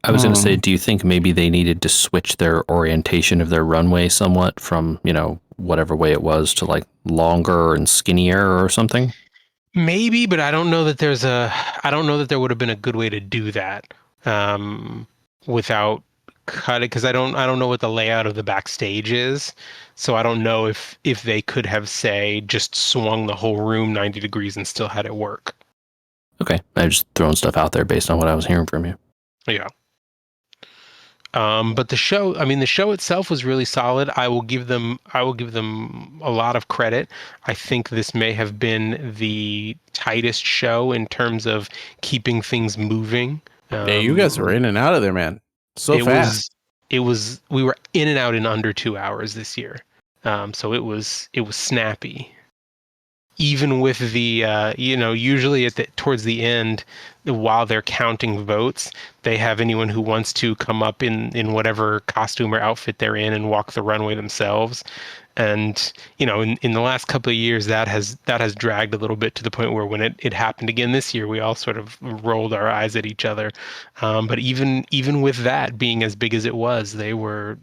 I was going to say, do you think maybe they needed to switch their orientation of their runway somewhat from, whatever way it was to like longer and skinnier or something? Maybe, but I don't know that there would have been a good way to do that, um, without cutting, because I don't know what the layout of the backstage is, so I don't know if they could have, say, just swung the whole room 90 degrees and still had it work. Okay, I just throwing stuff out there based on what I was hearing from you. Yeah. But the show itself was really solid. I will give them a lot of credit. I think this may have been the tightest show in terms of keeping things moving. Yeah, you guys were in and out of there, man. So It fast. we were in and out in under 2 hours this year. So it was snappy. Even with the usually towards the end, while they're counting votes, they have anyone who wants to come up in whatever costume or outfit they're in and walk the runway themselves. And in the last couple of years, that has dragged a little bit, to the point where when it happened again this year, we all sort of rolled our eyes at each other. But even with that being as big as it was, they were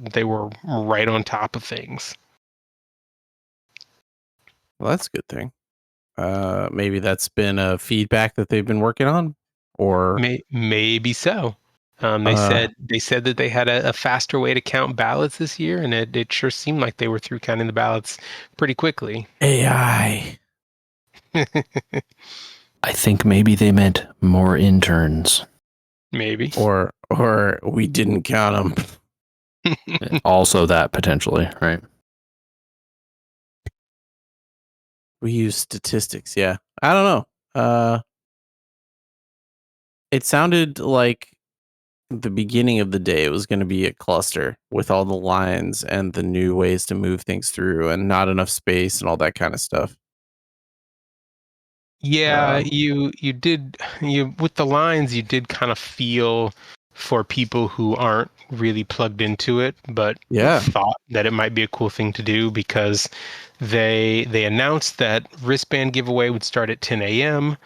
right on top of things. Well, that's a good thing. Maybe that's been a feedback that they've been working on, or Maybe so. They uh, said that they had a faster way to count ballots this year, and it sure seemed like they were through counting the ballots pretty quickly. AI, I think maybe they meant more interns. Maybe. or we didn't count them. Also, that potentially, right? We use statistics. Yeah, I don't know. It sounded like the beginning of the day was going to be a cluster with all the lines and the new ways to move things through, and not enough space and all that kind of stuff. Yeah, Um, you with the lines, you did kind of feel for people who aren't really plugged into it, but Yeah. thought that it might be a cool thing to do because they announced that wristband giveaway would start at 10 a.m.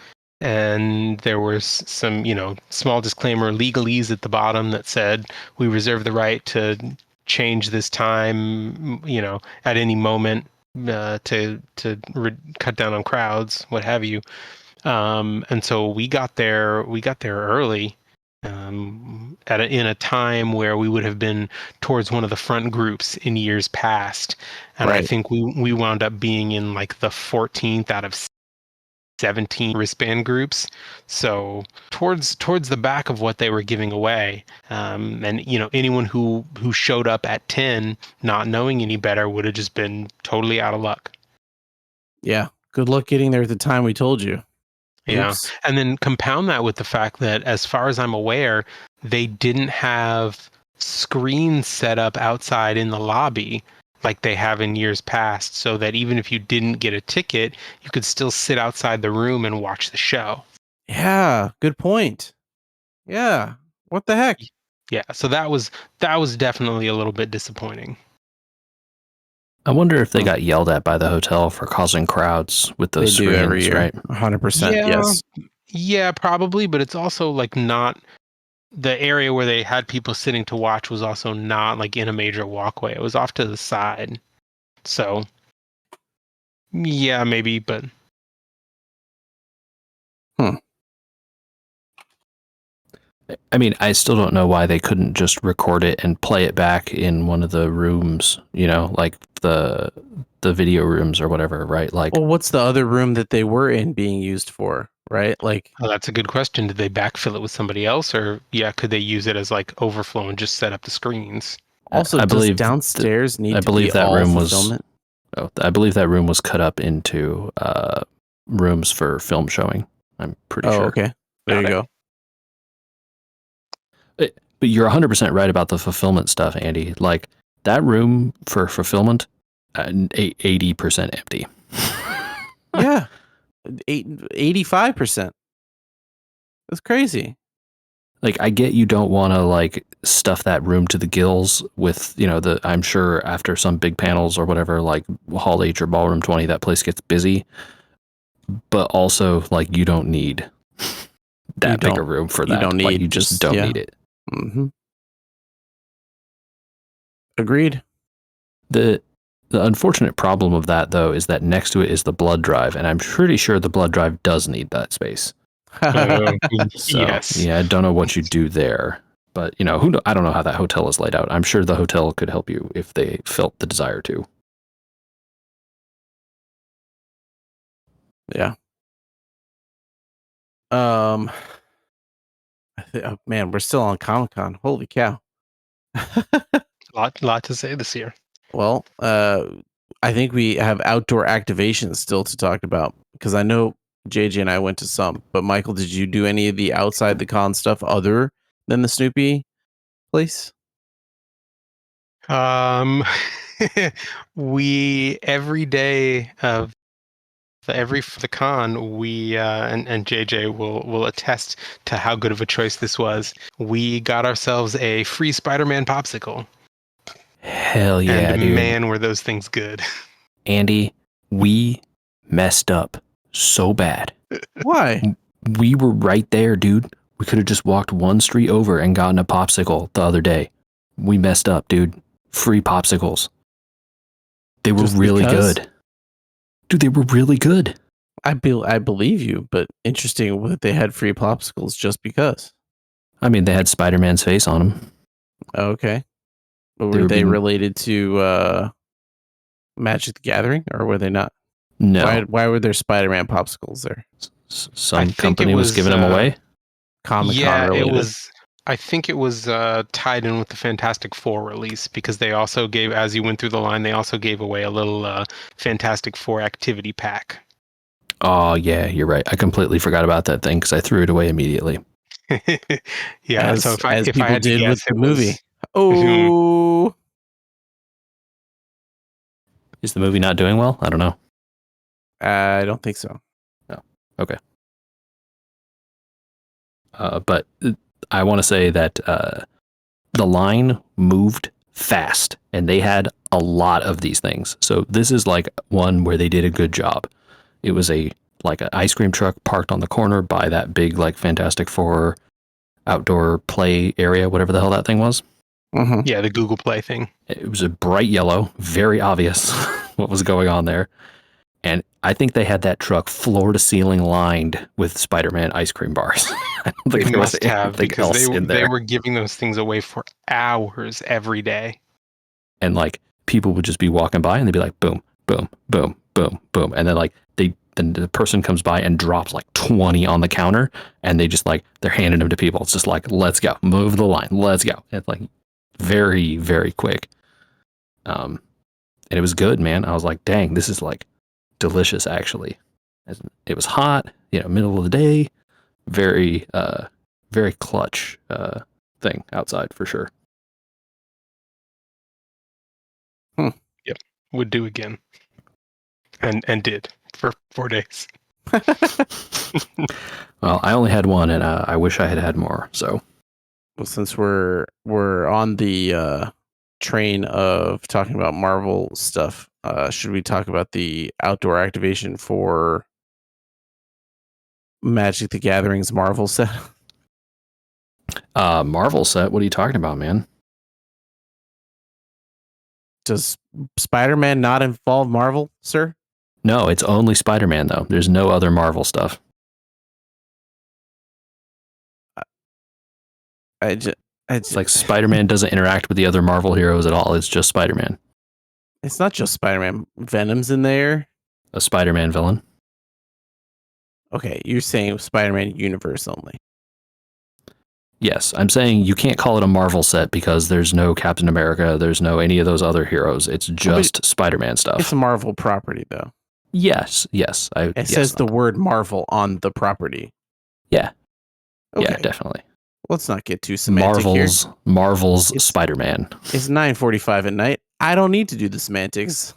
and there was some, small disclaimer legalese at the bottom that said we reserve the right to change this time, at any moment cut down on crowds, what have you. And so we got there early, in a time where we would have been towards one of the front groups in years past. And I Right. think we wound up being in like the 14th out of 17 wristband groups. So towards the back of what they were giving away. And anyone who showed up at 10 not knowing any better would have just been totally out of luck. Yeah. Good luck getting there at the time we told you. Yeah. Oops. And then compound that with the fact that, as far as I'm aware, they didn't have screens set up outside in the lobby like they have in years past, so that even if you didn't get a ticket, you could still sit outside the room and watch the show. Yeah. Good point. Yeah. What the heck? Yeah. So that was definitely a little bit disappointing. I wonder if they got yelled at by the hotel for causing crowds with those They do screens, every year. right? 100%. Yeah. Yes. Yeah, probably, but it's also like not the area where they had people sitting to watch was also not like in a major walkway. It was off to the side. So yeah, maybe, but I mean, I still don't know why they couldn't just record it and play it back in one of the rooms, like the video rooms or whatever, right? Like, Well, what's the other room that they were in being used for, right? Like, oh, that's a good question. Did they backfill it with somebody else, or could they use it as like overflow and just set up the screens? also, I does believe downstairs need I to be believe that all room fulfillment? I believe that room was cut up into rooms for film showing. I'm pretty sure. Okay. There you go. But you're 100% right about the fulfillment stuff, Andy. Like, that room for fulfillment, 80% empty. Yeah. 85%. That's crazy. Like, I get you don't want to like stuff that room to the gills with, I'm sure after some big panels or whatever, like Hall H or Ballroom 20, that place gets busy. But also, like, you don't need that big a room for that. You don't need, like, you just don't need it. Mm-hmm. Agreed. The unfortunate problem of that, though, is that next to it is the blood drive, and I'm pretty sure the blood drive does need that space. So, Yes. yeah, I don't know what you do there, but I don't know how that hotel is laid out. I'm sure the hotel could help you if they felt the desire to. Yeah. Man, we're still on Comic-Con. Holy cow. Lot to say this year. Well, I think we have outdoor activations still to talk about because I know JJ and I went to some, but Michael, did you do any of the outside the con stuff other than the Snoopy place? We every day of for the con, we and JJ will attest to how good of a choice this was. We got ourselves a free Spider-Man popsicle. Hell yeah, and dude. Man, were those things good. Andy, we messed up so bad. Why? We were right there, dude. We could have just walked one street over and gotten a popsicle the other day. We messed up, dude. Free popsicles. They were Just really because? good. Dude, they were really good. I believe you, but interesting that they had free popsicles just because. I mean, they had Spider-Man's face on them. Okay. But were they related to Magic the Gathering, or were they not? No. Why were there Spider-Man popsicles there? Some company was giving them away. Comic-Con related. It was. I think it was tied in with the Fantastic Four release because they also gave, as you went through the line, they also gave away a little Fantastic Four activity pack. Oh, yeah, you're right. I completely forgot about that thing because I threw it away immediately. Yeah, as, so as if people I had to did guess, with the it movie. was, Oh, is the movie not doing well? I don't know. I don't think so. No. Okay. But I want to say that the line moved fast, and they had a lot of these things. So this is like one where they did a good job. It was an ice cream truck parked on the corner by that big like Fantastic Four outdoor play area, whatever the hell that thing was. Mm-hmm. Yeah, the Google Play thing. It was a bright yellow, very obvious what was going on there. And I think they had that truck floor to ceiling lined with Spider-Man ice cream bars. I don't think They there was must have, anything because else in they there. were giving those things away for hours every day. And like people would just be walking by and they'd be like, boom, boom, boom, boom, boom. And then like then the person comes by and drops like 20 on the counter, and they just like, they're handing them to people. It's just like, let's go, move the line, let's go. It's like very, very quick. And it was good, man. I was like, dang, this is like delicious, actually. It was hot, middle of the day, very, very clutch thing outside for sure. Yep, would do again, and did for 4 days. Well, I only had one, and I wish I had had more. So, well, since we're on the train of talking about Marvel stuff, should we talk about the outdoor activation for Magic the Gathering's Marvel set? Marvel set. What are you talking about, man? Does Spider-Man not involve Marvel, sir? No, it's only Spider-Man though. There's no other Marvel stuff. It's like Spider-Man doesn't interact with the other Marvel heroes at all. It's just Spider-Man. It's not just Spider-Man. Venom's in there. A Spider-Man villain. Okay, you're saying Spider-Man universe only. Yes, I'm saying you can't call it a Marvel set because there's no Captain America, there's no any of those other heroes. It's just Spider-Man stuff. It's a Marvel property, though. Yes. It says the word Marvel on the property. Yeah. Okay. Yeah, definitely. Let's not get too semantic here. Marvel's Spider-Man. It's 9:45 at night. I don't need to do the semantics.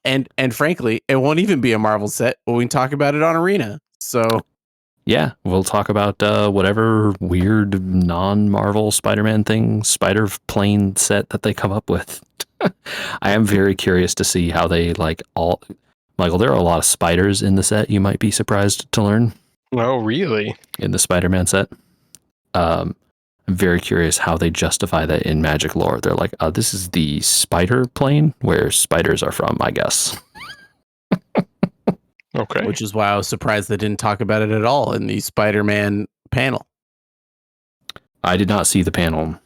And frankly, it won't even be a Marvel set when we talk about it on Arena. So yeah, we'll talk about whatever weird non-Marvel Spider-Man thing, spider plane set that they come up with. I am very curious to see how they Michael, there are a lot of spiders in the set. You might be surprised to learn. Oh, really? In the Spider-Man set. I'm very curious how they justify that in Magic lore. They're like, this is the spider plane where spiders are from, I guess. Okay. Which is why I was surprised they didn't talk about it at all in the Spider-Man panel. I did not see the panel.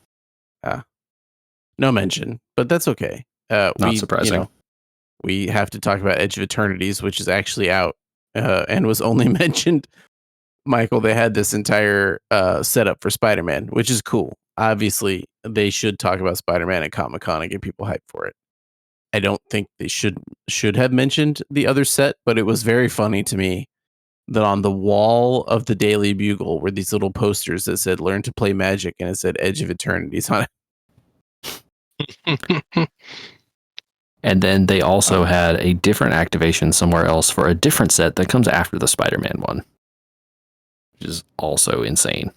No mention, but that's okay. Not surprising. We have to talk about Edge of Eternities, which is actually out and was only mentioned. Michael, they had this entire setup for Spider-Man, which is cool. Obviously, they should talk about Spider-Man at Comic-Con and get people hyped for it. I don't think they should have mentioned the other set, but it was very funny to me that on the wall of the Daily Bugle were these little posters that said "Learn to play Magic" and it said "Edge of Eternities" on it. And then they also had a different activation somewhere else for a different set that comes after the Spider-Man one, which is also insane.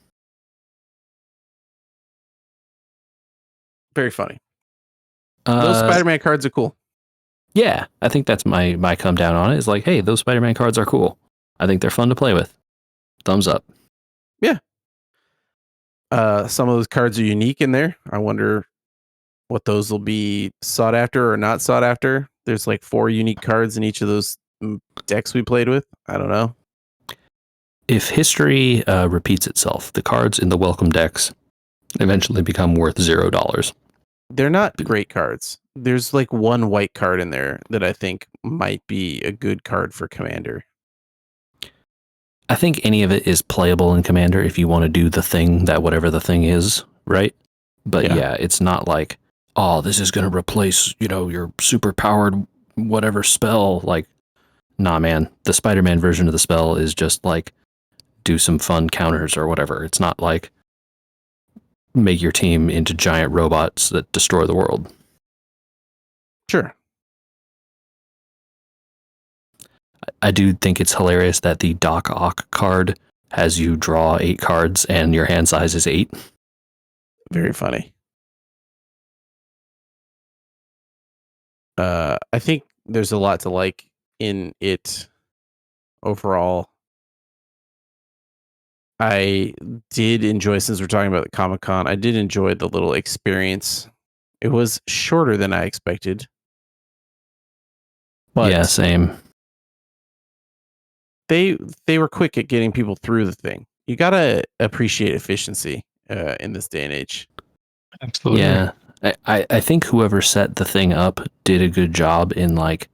Very funny. Those Spider-Man cards are cool. Yeah, I think that's my come down on it. Is like, hey, those Spider-Man cards are cool. I think they're fun to play with. Thumbs up. Yeah. Some of those cards are unique in there. I wonder what those will be sought after or not sought after. There's like 4 unique cards in each of those decks we played with. I don't know. If history repeats itself, the cards in the welcome decks eventually become worth $0. They're not great cards. There's like one white card in there that I think might be a good card for Commander. I think any of it is playable in Commander if you want to do the thing that whatever the thing is, right? But yeah it's not like, oh, this is going to replace, your super powered whatever spell. Like, nah, man, the Spider-Man version of the spell is just like, do some fun counters or whatever. It's not like make your team into giant robots that destroy the world. Sure. I do think it's hilarious that the Doc Ock card has you draw 8 cards and your hand size is 8. Very funny. I think there's a lot to like in it overall. I did enjoy, since we're talking about the Comic-Con, I did enjoy the little experience. It was shorter than I expected. But yeah, same. They were quick at getting people through the thing. You gotta appreciate efficiency in this day and age. Absolutely. Yeah. I think whoever set the thing up did a good job in like,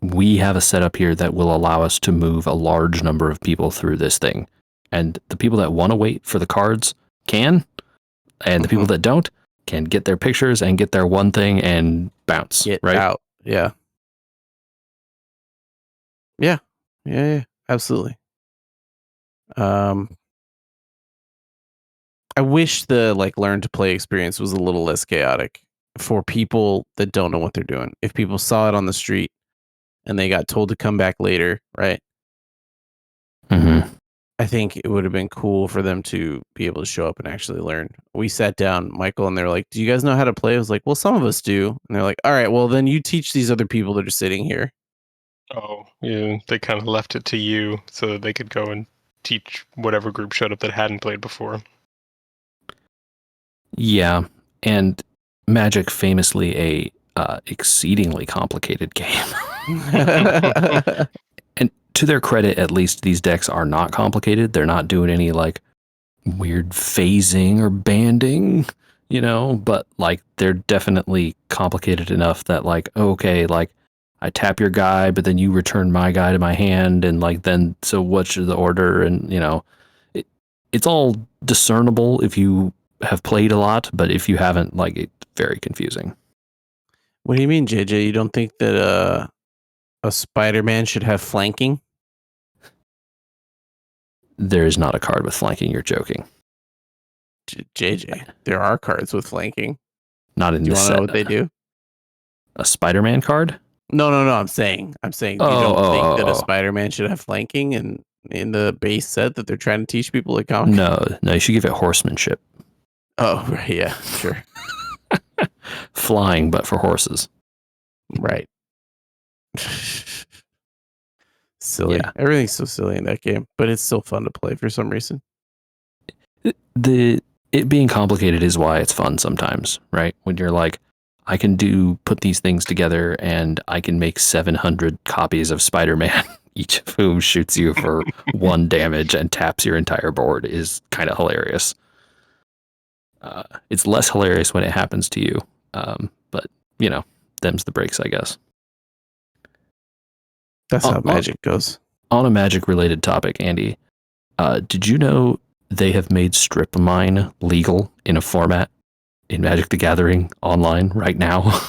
we have a setup here that will allow us to move a large number of people through this thing. And the people that want to wait for the cards can, and the people that don't can get their pictures and get their one thing and bounce. Get right? out. Yeah. Yeah. Yeah, absolutely. I wish the like learn to play experience was a little less chaotic for people that don't know what they're doing. If people saw it on the street and they got told to come back later, right? Mm-hmm. I think it would have been cool for them to be able to show up and actually learn. We sat down, Michael, and they're like, "Do you guys know how to play?" I was like, "Well, some of us do." And they're like, "All right, well, then you teach these other people that are sitting here." Oh, yeah. They kind of left it to you so that they could go and teach whatever group showed up that hadn't played before. Yeah, and Magic famously a exceedingly complicated game. And to their credit, at least these decks are not complicated. They're not doing any like weird phasing or banding, but like they're definitely complicated enough that like, okay, like I tap your guy, but then you return my guy to my hand, and like then so what's the order? And it's all discernible if you have played a lot, but if you haven't, like, it's very confusing. What do you mean, JJ? You don't think that a Spider-Man should have flanking? There is not a card with flanking. You're joking. JJ, there are cards with flanking. Not in Do you this want to set. know what they do? A Spider-Man card? No. I'm saying, you don't think that a Spider-Man should have flanking in the base set that they're trying to teach people at comic? No, you should give it horsemanship. Oh, right, yeah, sure. Flying, but for horses. Right. Silly. Yeah. Everything's so silly in that game, but it's still fun to play for some reason. It being complicated is why it's fun sometimes, right? When you're like, I can put these things together and I can make 700 copies of Spider-Man, each of whom shoots you for 1 damage and taps your entire board, is kind of hilarious. It's less hilarious when it happens to you, but them's the breaks, I guess. That's how Magic goes. On a Magic-related topic, Andy, did you know they have made strip mine legal in a format in Magic the Gathering Online right now?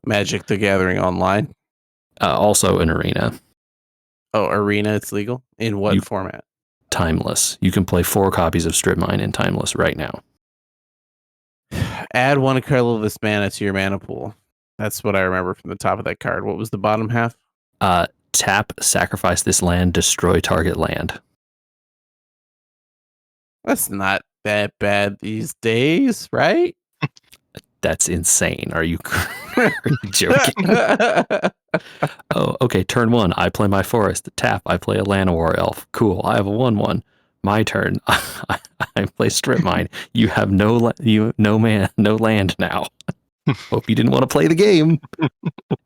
Magic the Gathering Online? Also in Arena. Oh, Arena, it's legal? In what format? Timeless. You can play 4 copies of strip mine in Timeless right now. Add 1 colorless mana to your mana pool. That's what I remember from the top of that card. What was the bottom half? Tap, sacrifice this land, destroy target land. That's not that bad these days, right? That's insane. Are you joking? Oh, okay. Turn 1, I play my forest. Tap, I play a Llanowar elf. Cool. I have a 1/1. My turn. I play strip mine. You have no land now. Hope you didn't want to play the game.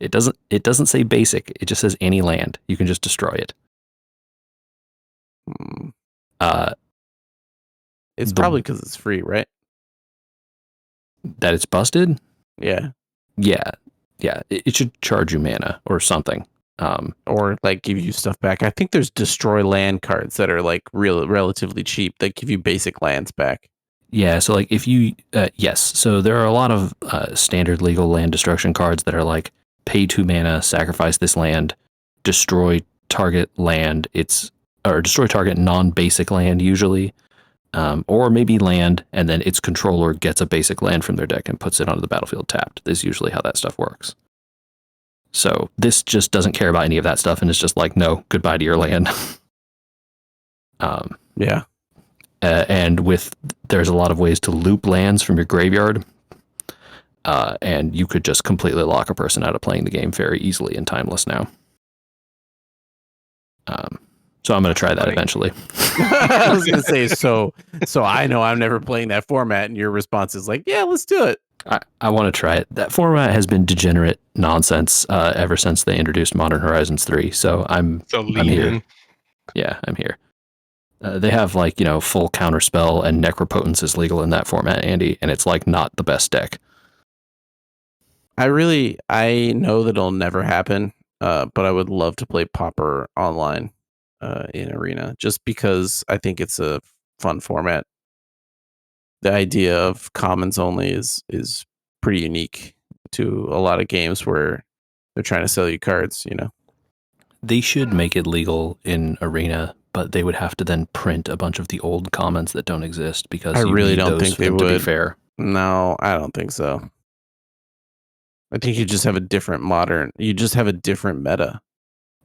It doesn't say basic. It just says any land. You can just destroy it. It's probably because it's free, right? That it's busted? Yeah. Yeah. It should charge you mana or something. Or like give you stuff back. I think there's destroy land cards that are like relatively cheap that give you basic lands back. Yeah, so like if you yes, so there are a lot of standard legal land destruction cards that are like pay 2 mana, sacrifice this land, destroy target land. Or destroy target non-basic land usually, or maybe land, and then its controller gets a basic land from their deck and puts it onto the battlefield tapped. This is usually how that stuff works. So this just doesn't care about any of that stuff, and it's just like, no, goodbye to your land. Yeah. And there's a lot of ways to loop lands from your graveyard. And you could just completely lock a person out of playing the game very easily in Timeless now. So I'm going to try that eventually. I was going to say, so I know I'm never playing that format, and your response is like, yeah, let's do it. I want to try it. That format has been degenerate nonsense ever since they introduced Modern Horizons 3. So I'm here. Yeah, I'm here. They have full counterspell, and Necropotence is legal in that format, Andy, and it's not the best deck. I know that it'll never happen, but I would love to play Pauper online in Arena, just because I think it's a fun format. The idea of commons only is pretty unique to a lot of games where they're trying to sell you cards, They should make it legal in Arena, but they would have to then print a bunch of the old commons that don't exist, because I really need don't those think for they them would. To be fair. No, I don't think so. I think you just have a different meta.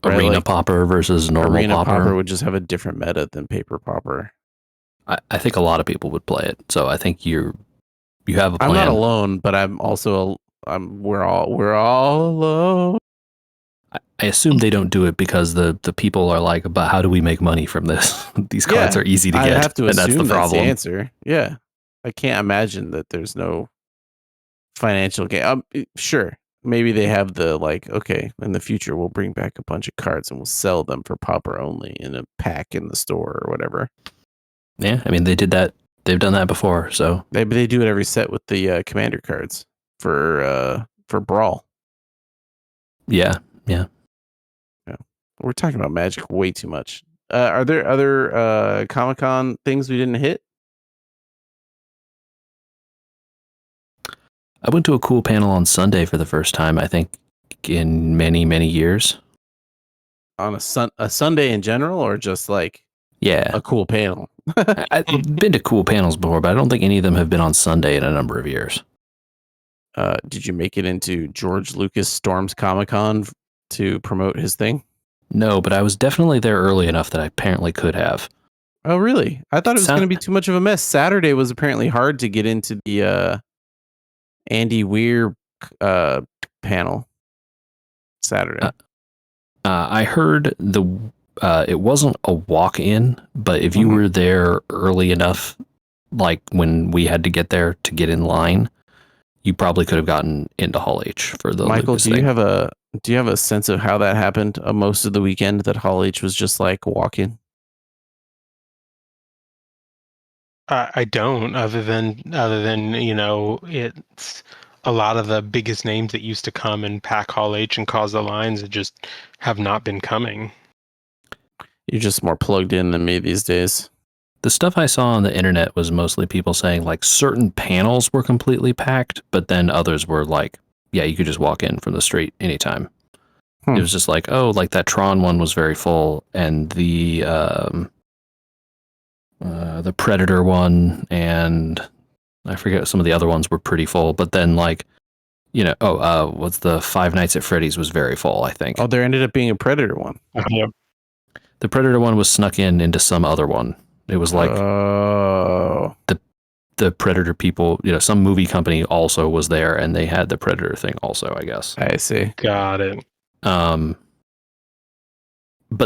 Right? Arena Pauper versus normal Arena Pauper. Pauper would just have a different meta than Paper Pauper. I think a lot of people would play it, so I think you have a plan. I'm not alone, but I'm also we're all alone. I assume they don't do it because the people are like, but how do we make money from this? These cards are easy to get. I have to and assume that's the problem. That's the answer. Yeah, I can't imagine that there's no financial gain. Sure, maybe they have the okay, in the future we'll bring back a bunch of cards and we'll sell them for Pauper only in a pack in the store or whatever. Yeah, I mean they did that. They've done that before, so maybe they do it every set with the commander cards for Brawl. Yeah. We're talking about Magic way too much. Are there other Comic-Con things we didn't hit? I went to a cool panel on Sunday for the first time, I think, in many, many years. On a Sunday in general, or just a cool panel? I've been to cool panels before, but I don't think any of them have been on Sunday in a number of years. Did you make it into George Lucas Storm's Comic-Con to promote his thing? No, but I was definitely there early enough that I apparently could have. Oh, really? I thought it was going to be too much of a mess. Saturday was apparently hard to get into the Andy Weir panel. Saturday. I heard it wasn't a walk-in, but if you were there early enough, like when we had to get there to get in line, you probably could have gotten into Hall H for the Michael, Lucas do thing. you have a sense of how that happened most of the weekend, that Hall H was just like walk-in? I don't, other than it's a lot of the biggest names that used to come and pack Hall H and cause the lines that just have not been coming. You're just more plugged in than me these days. The stuff I saw on the internet was mostly people saying certain panels were completely packed, but then others were yeah, you could just walk in from the street anytime. It was just that Tron one was very full, and the Predator one, and I forget, some of the other ones were pretty full, but then what's the Five Nights at Freddy's was very full, I think. Oh, there ended up being a Predator one. Yep. The Predator one was snuck into some other one. It was the Predator people, some movie company also was there, and they had the Predator thing also, I guess. I see. Got it. But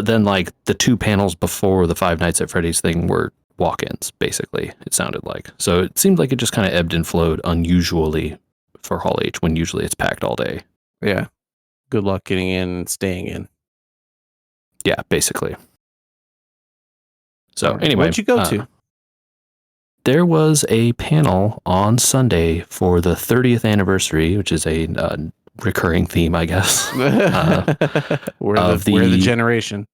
then the two panels before the Five Nights at Freddy's thing were walk-ins, basically, it sounded like. So it seemed like it just kind of ebbed and flowed unusually for Hall H, when usually it's packed all day. Yeah. Good luck getting in and staying in. Yeah, basically. So anyway, what'd you go to? There was a panel on Sunday for the 30th anniversary, which is a recurring theme, I guess. We're the generation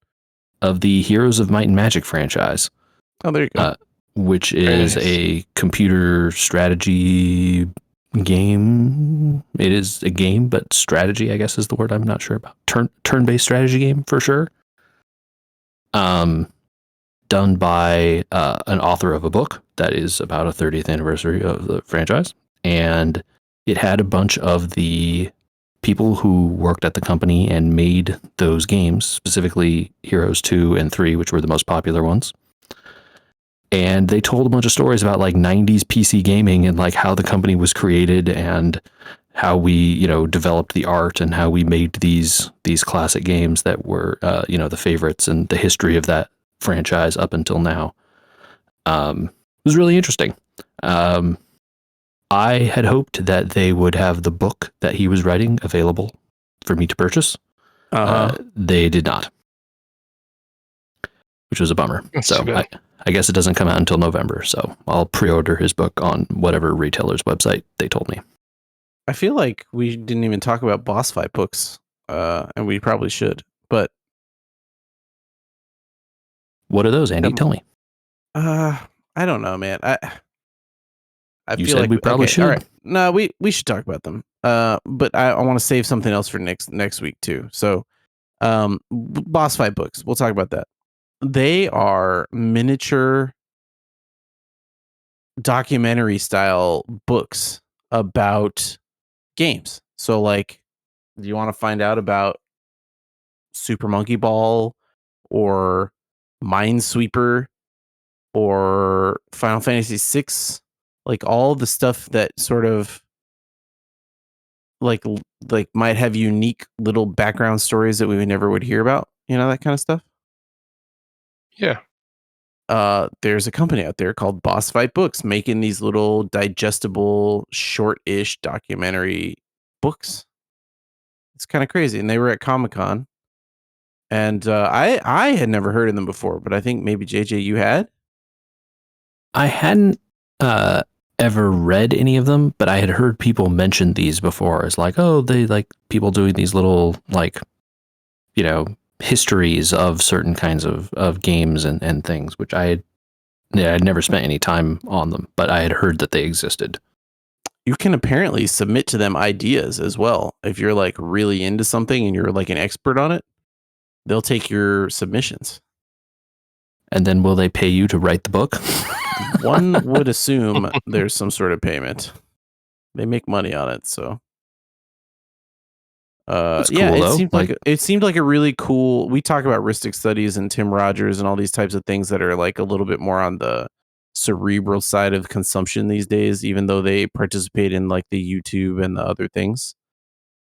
of the Heroes of Might and Magic franchise. Oh, there you go. Which is a computer strategy game. It is a game, but strategy, I guess, is the word I'm not sure about. Turn-based strategy game for sure. Done by an author of a book that is about a 30th anniversary of the franchise. And it had a bunch of the people who worked at the company and made those games, specifically Heroes 2 and 3, which were the most popular ones. And they told a bunch of stories about like 90s PC gaming and like how the company was created and how we, you know, developed the art and how we made these classic games that were, you know, the favorites and the history of that franchise up until now. It was really interesting. I had hoped that they would have the book that he was writing available for me to purchase. They did not, which was a bummer. That's So too bad. I guess it doesn't come out until November. So I'll pre-order his book on whatever retailer's website they told me. I feel like we didn't even talk about boss fight books, and we probably should. But What are those, Andy? Tell me. I don't know, man. You feel said like we probably should. All right. No, we should talk about them. But I want to save something else for next week too. So, boss fight books. We'll talk about that. They are miniature documentary style books about games. So, like, do you want to find out about Super Monkey Ball or Minesweeper or Final Fantasy VI? Like all the stuff that sort of like might have unique little background stories that we never would hear about, you know, that kind of stuff. Yeah. There's a company out there called Boss Fight Books making these little digestible, short-ish documentary books. It's kind of crazy, and they were at Comic-Con, and I had never heard of them before, but I think maybe JJ you had. I hadn't ever read any of them, but I had heard people mention these before as like, oh, they like people doing these little like, you know, histories of certain kinds of games and things, which I'd never spent any time on them, but I had heard that they existed. You can apparently submit to them ideas as well. If you're like really into something and you're like an expert on it, they'll take your submissions. And then will they pay you to write the book? One would assume there's some sort of payment. They make money on it, so. That's cool, yeah, though. It seemed like a really cool. We talk about Ristic Studies and Tim Rogers and all these types of things that are like a little bit more on the cerebral side of consumption these days, even though they participate in like the YouTube and the other things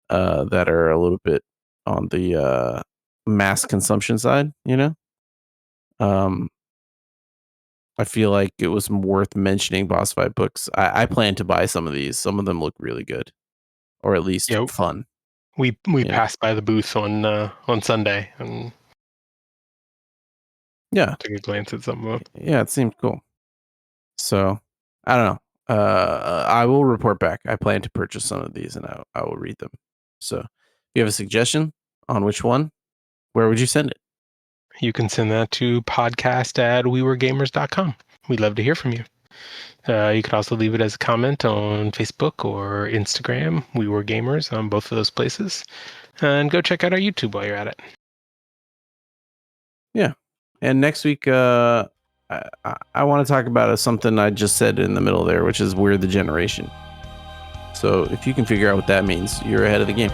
that are a little bit on the mass consumption side, you know. I feel like it was worth mentioning Boss Fight books. I plan to buy some of these. Some of them look really good, or at least fun. We passed by the booth on Sunday and took a glance at some of them. Yeah, it seemed cool. So I don't know. I will report back. I plan to purchase some of these and I will read them. So if you have a suggestion on which one, where would you send it? You can send that to podcast@weweregamers.com. We'd love to hear from you. You could also leave it as a comment on Facebook or Instagram. We Were Gamers on both of those places. And go check out our YouTube while you're at it. Yeah. And next week, I want to talk about something I just said in the middle there, which is We're the Generation. So if you can figure out what that means, you're ahead of the game.